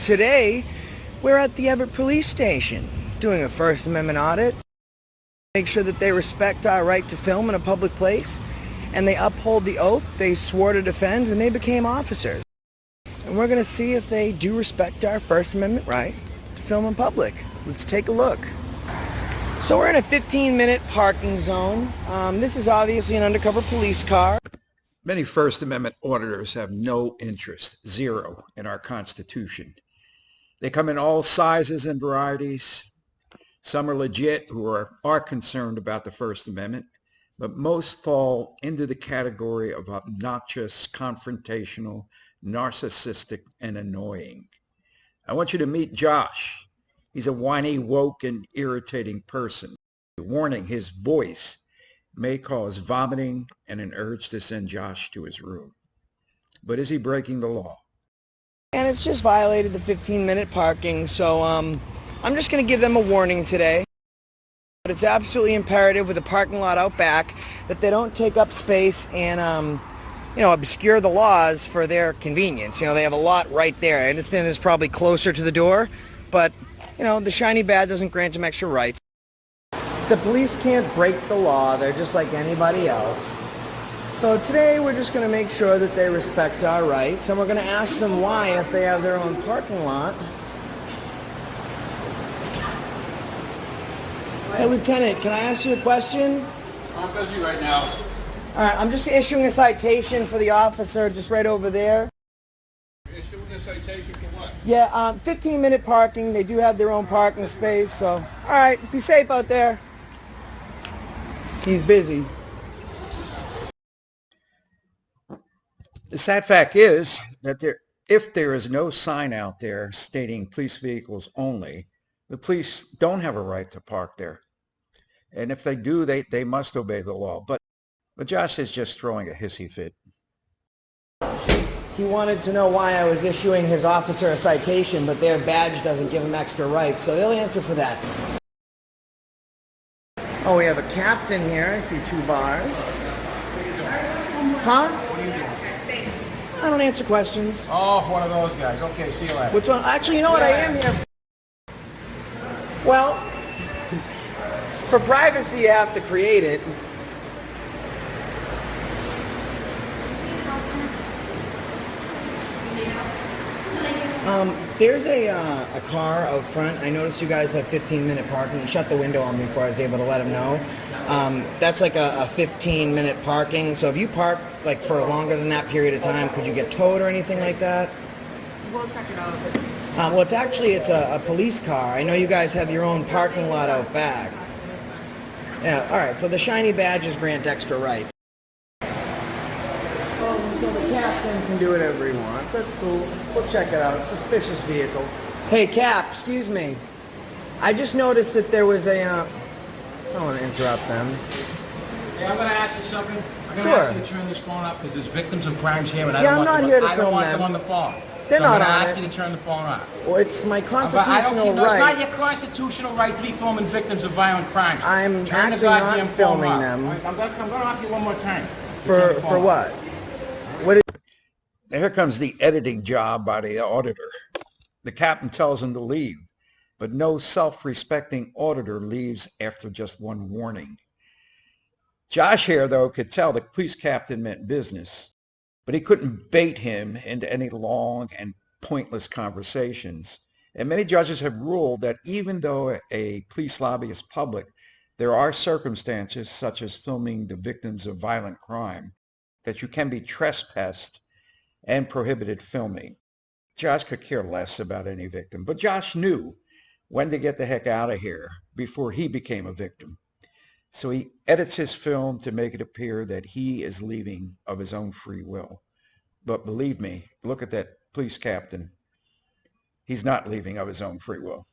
Today, we're at the Everett Police Station doing a First Amendment audit. Make sure that they respect our right to film in a public place and they uphold the oath they swore to defend when they became officers. And we're going to see if they do respect our First Amendment right to film in public. Let's take a look. So we're in a 15-minute parking zone. This is obviously an undercover police car. Many First Amendment auditors have no interest, zero, in our Constitution. They come in all sizes and varieties. Some are legit who are concerned about the First Amendment, but most fall into the category of obnoxious, confrontational, narcissistic, and annoying. I want you to meet Josh. He's a whiny, woke, and irritating person. Warning, his voice may cause vomiting and an urge to send Josh to his room. But is he breaking the law? And it's just violated the 15-minute parking, so I'm just going to give them a warning today. But it's absolutely imperative with the parking lot out back that they don't take up space and, obscure the laws for their convenience. They have a lot right there. I understand it's probably closer to the door, but, the shiny badge doesn't grant them extra rights. The police can't break the law. They're just like anybody else. So today we're just going to make sure that they respect our rights, and we're going to ask them why if they have their own parking lot. Hey, Lieutenant, can I ask you a question? I'm busy right now. All right, I'm just issuing a citation for the officer just right over there. Issuing a citation for what? Yeah, 15-minute parking. They do have their own parking space, so all right, be safe out there. He's busy. The sad fact is that if there is no sign out there stating police vehicles only, the police don't have a right to park there. And if they do, they must obey the law. But Josh is just throwing a hissy fit. He wanted to know why I was issuing his officer a citation, but their badge doesn't give him extra rights, so they'll answer for that. Oh, we have a captain here. I see 2 bars. Huh? I don't answer questions. Oh, one of those guys. Okay, see you later. Which one? Actually, you know what? I am here. Well, for privacy, you have to create it. There's a car out front. I noticed you guys have 15-minute parking. You shut the window on me before I was able to let him know. That's like a 15-minute parking. So if you park like for longer than that period of time, could you get towed or anything like that? We'll check it out. Well, it's a police car. I know you guys have your own parking lot out back. Yeah, all right. So the shiny badges grant extra rights. So the captain can do whatever he wants. That's cool. We'll check it out. Suspicious vehicle. Hey, Cap, excuse me. I just noticed that there was a... I don't want to interrupt them. Hey, I'm going to ask you something. I'm going to Sure. ask you to turn this phone off because there's victims of crimes here, and I Yeah, don't I'm want not here to I film don't want them. them on the phone. They're so not I'm on going to ask it. you to turn the phone off. Well, it's my But I don't constitutional care. No, it's not right. your constitutional right to be filming victims of violent crimes. I'm Turn actually the goddamn not phone filming off. them. All right, I'm going to ask you one more time. For what? What is... Now here comes the editing job by the auditor. The captain tells him to leave, but no self-respecting auditor leaves after just one warning. Josh here, though, could tell the police captain meant business, but he couldn't bait him into any long and pointless conversations. And many judges have ruled that even though a police lobby is public, there are circumstances, such as filming the victims of violent crime, that you can be trespassed and prohibited filming. Josh could care less about any victim, but Josh knew when to get the heck out of here before he became a victim. So he edits his film to make it appear that he is leaving of his own free will. But believe me, look at that police captain. He's not leaving of his own free will.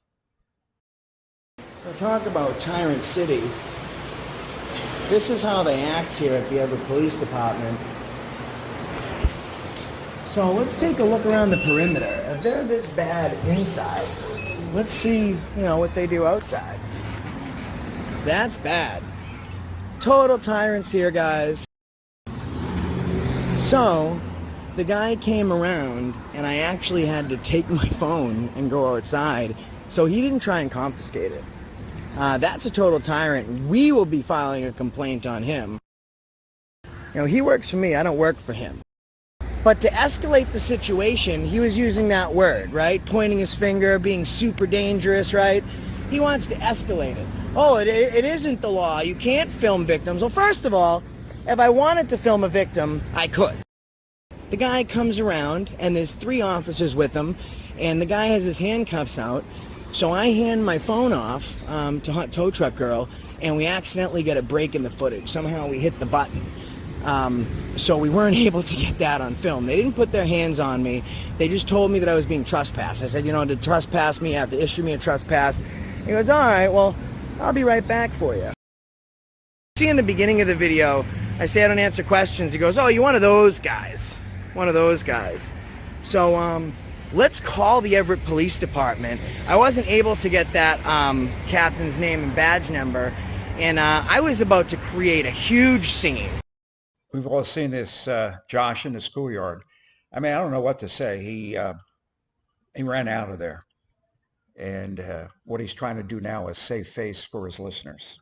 So talk about Tyrant City. This is how they act here at the Everett Police Department. So let's take a look around the perimeter. If they're this bad inside, let's see, what they do outside. That's bad. Total tyrants here, guys. So, The guy came around, and I actually had to take my phone and go outside, so he didn't try and confiscate it. That's a total tyrant. We will be filing a complaint on him. You know, he works for me. I don't work for him. But to escalate the situation, he was using that word, right? Pointing his finger, being super dangerous, right? He wants to escalate it. Oh, it isn't the law. You can't film victims. Well, first of all, if I wanted to film a victim, I could. The guy comes around, and there's 3 officers with him, and the guy has his handcuffs out. So I hand my phone off to Hot Tow Truck Girl, and we accidentally get a break in the footage. Somehow we hit the button. So we weren't able to get that on film. They didn't put their hands on me. They just told me that I was being trespassed. I said, you know, to trespass me, you have to issue me a trespass. He goes, all right, well, I'll be right back for you. See, in the beginning of the video, I say I don't answer questions. He goes, oh, you're one of those guys. One of those guys. So, let's call the Everett Police Department. I wasn't able to get that captain's name and badge number, and I was about to create a huge scene. We've all seen this Josh in the schoolyard. I mean, I don't know what to say. He ran out of there. And what he's trying to do now is save face for his listeners.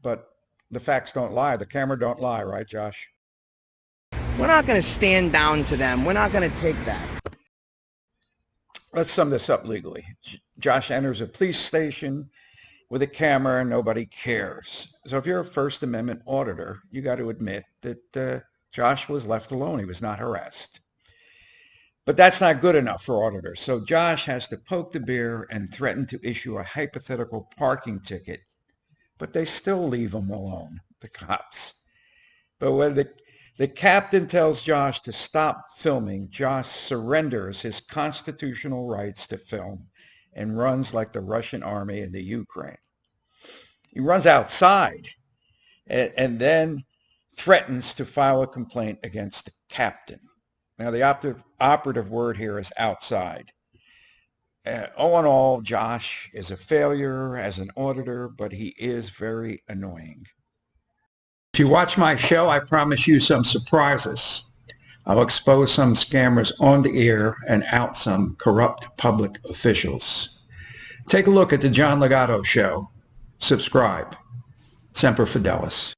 But the facts don't lie. The camera don't lie, right, Josh? We're not going to stand down to them. We're not going to take that. Let's sum this up legally. Josh enters a police station with a camera and nobody cares. So if you're a First Amendment auditor, you got to admit that Josh was left alone. He was not harassed. But that's not good enough for auditors. So Josh has to poke the bear and threaten to issue a hypothetical parking ticket. But they still leave him alone, the cops. But when the captain tells Josh to stop filming, Josh surrenders his constitutional rights to film and runs like the Russian army in the Ukraine. He runs outside and then threatens to file a complaint against the captain. Now, the operative word here is outside. All in all, Josh is a failure as an auditor, but he is very annoying. If you watch my show, I promise you some surprises. I'll expose some scammers on the air and out some corrupt public officials. Take a look at the John Ligato Show. Subscribe. Semper Fidelis.